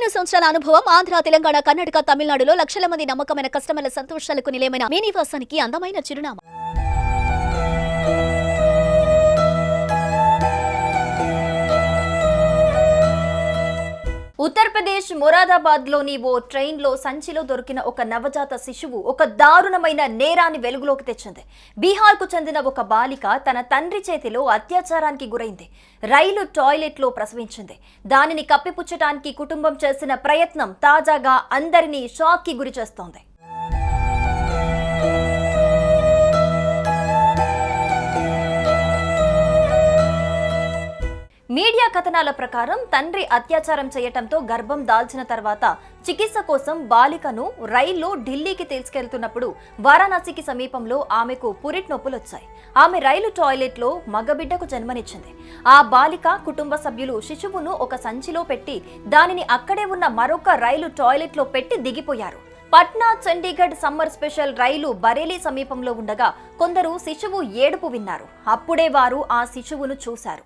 15 సంవత్సరాల అనుభవం ఆంధ్ర, తెలంగాణ, కర్ణాటక, తమిళనాడులో లక్షల మంది నమ్మకమైన కస్టమర్ల సంతోషాలకు నిలయమైన మీ నివాసానికి అందమైన చిరునామా. ఉత్తరప్రదేశ్ మొరాదాబాద్లోని ఓ ట్రైన్లో సంచిలో దొరికిన ఒక నవజాత శిశువు ఒక దారుణమైన నేరాన్ని వెలుగులోకి తెచ్చింది. బీహార్కు చెందిన ఒక బాలిక తన తండ్రి చేతిలో అత్యాచారానికి గురైంది. రైలు టాయిలెట్లో ప్రసవించింది. దానిని కప్పిపుచ్చటానికి కుటుంబం చేసిన ప్రయత్నం తాజాగా అందరినీ షాక్కి గురి చేస్తోంది. మీడియా కథనాల ప్రకారం తండ్రి అత్యాచారం చేయటంతో గర్భం దాల్చిన తర్వాత చికిత్స కోసం బాలికను రైల్లో ఢిల్లీకి తీసుకెళ్తున్నప్పుడు వారణాసికి సమీపంలో ఆమెకు పురిట్ నొప్పులొచ్చాయి. ఆమె రైలు టాయిలెట్లో మగబిడ్డకు జన్మనిచ్చింది. ఆ బాలిక కుటుంబ సభ్యులు శిశువును ఒక సంచిలో పెట్టి దానిని అక్కడే ఉన్న మరొక రైలు టాయిలెట్లో పెట్టి దిగిపోయారు. పట్నా చండీగఢ్ సమ్మర్ స్పెషల్ రైలు బరేలీ సమీపంలో ఉండగా కొందరు శిశువు ఏడుపు విన్నారు. అప్పుడే వారు ఆ శిశువును చూశారు.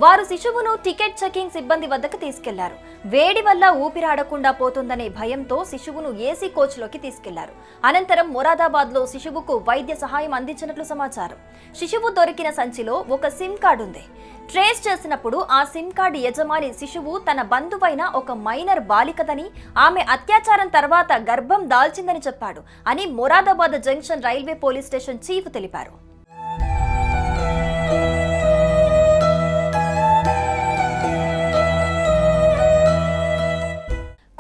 వారు శిశువును టికెట్ చెకింగ్ సిబ్బంది వద్దకు తీసుకెళ్లారు. వేడి వల్ల ఊపిరాడకుండా పోతుందనే భయంతో శిశువును ఏసీ కోచ్లోకి తీసుకెళ్లారు. అనంతరం మొరాదాబాద్లో శిశువుకు వైద్య సహాయం అందించినట్లు సమాచారం. శిశువు దొరికిన సంచిలో ఒక సిమ్ కార్డు ఉంది. ట్రేస్ చేసినప్పుడు ఆ సిమ్ కార్డు యజమాని శిశువు తన బంధువైన ఒక మైనర్ బాలికదని, ఆమె అత్యాచారం తర్వాత గర్భం దాల్చిందని చెప్పాడు అని Moradabad junction railway police station chief తెలిపారు.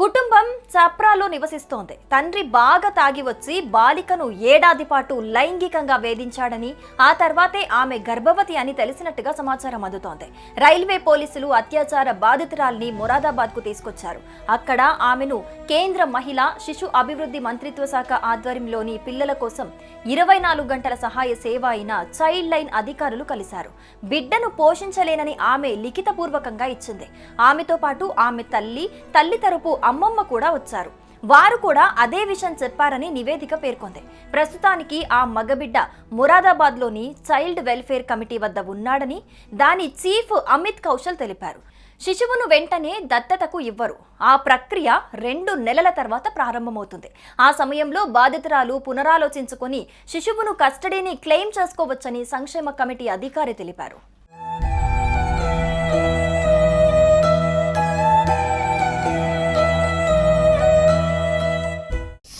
కుటుంబం చాప్రాలో నివసిస్తోంది. తండ్రి బాగా తాగి వచ్చి బాలికను ఏడాది పాటు లైంగికంగా వేధించాడని, ఆ తర్వాతే ఆమె గర్భవతి అని తెలిసినట్టుగా సమాచారం అందుతోంది. రైల్వే పోలీసులు అత్యాచార బాధితురాల్ని మొరాదాబాద్ కు తీసుకొచ్చారు. అక్కడ ఆమెను కేంద్ర మహిళా శిశు అభివృద్ధి మంత్రిత్వ శాఖ ఆధ్వర్యంలోని పిల్లల కోసం 24 గంటల సహాయ సేవ అయిన చైల్డ్ లైన్ అధికారులు కలిశారు. బిడ్డను పోషించలేనని ఆమె లిఖితపూర్వకంగా ఇచ్చింది. ఆమెతో పాటు ఆమె తల్లి తరపు అమ్మమ్మ కూడా వచ్చారు. వారు కూడా అదే విషయం చెప్పారని నివేదిక పేర్కొంది. ప్రస్తుతానికి ఆ మగబిడ్డ మొరాదాబాద్లోని చైల్డ్ వెల్ఫేర్ కమిటీ వద్ద ఉన్నాడని దాని చీఫ్ అమిత్ కౌశల్ తెలిపారు. శిశువును వెంటనే దత్తతకు ఇవ్వరు. ఆ ప్రక్రియ 2 నెలల తర్వాత ప్రారంభమవుతుంది. ఆ సమయంలో బాధితురాలు పునరాలోచించుకొని శిశువును కస్టడీని క్లెయిమ్ చేసుకోవచ్చని సంక్షేమ కమిటీ అధికారి తెలిపారు.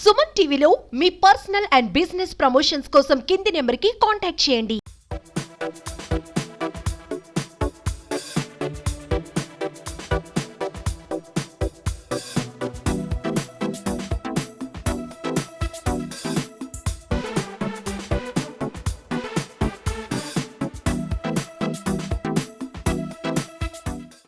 సుమన్ టీవీలో మీ పర్సనల్ అండ్ బిజినెస్ ప్రమోషన్స్ కోసం కింది నెంబర్కి కాంటాక్ట్ చేయండి.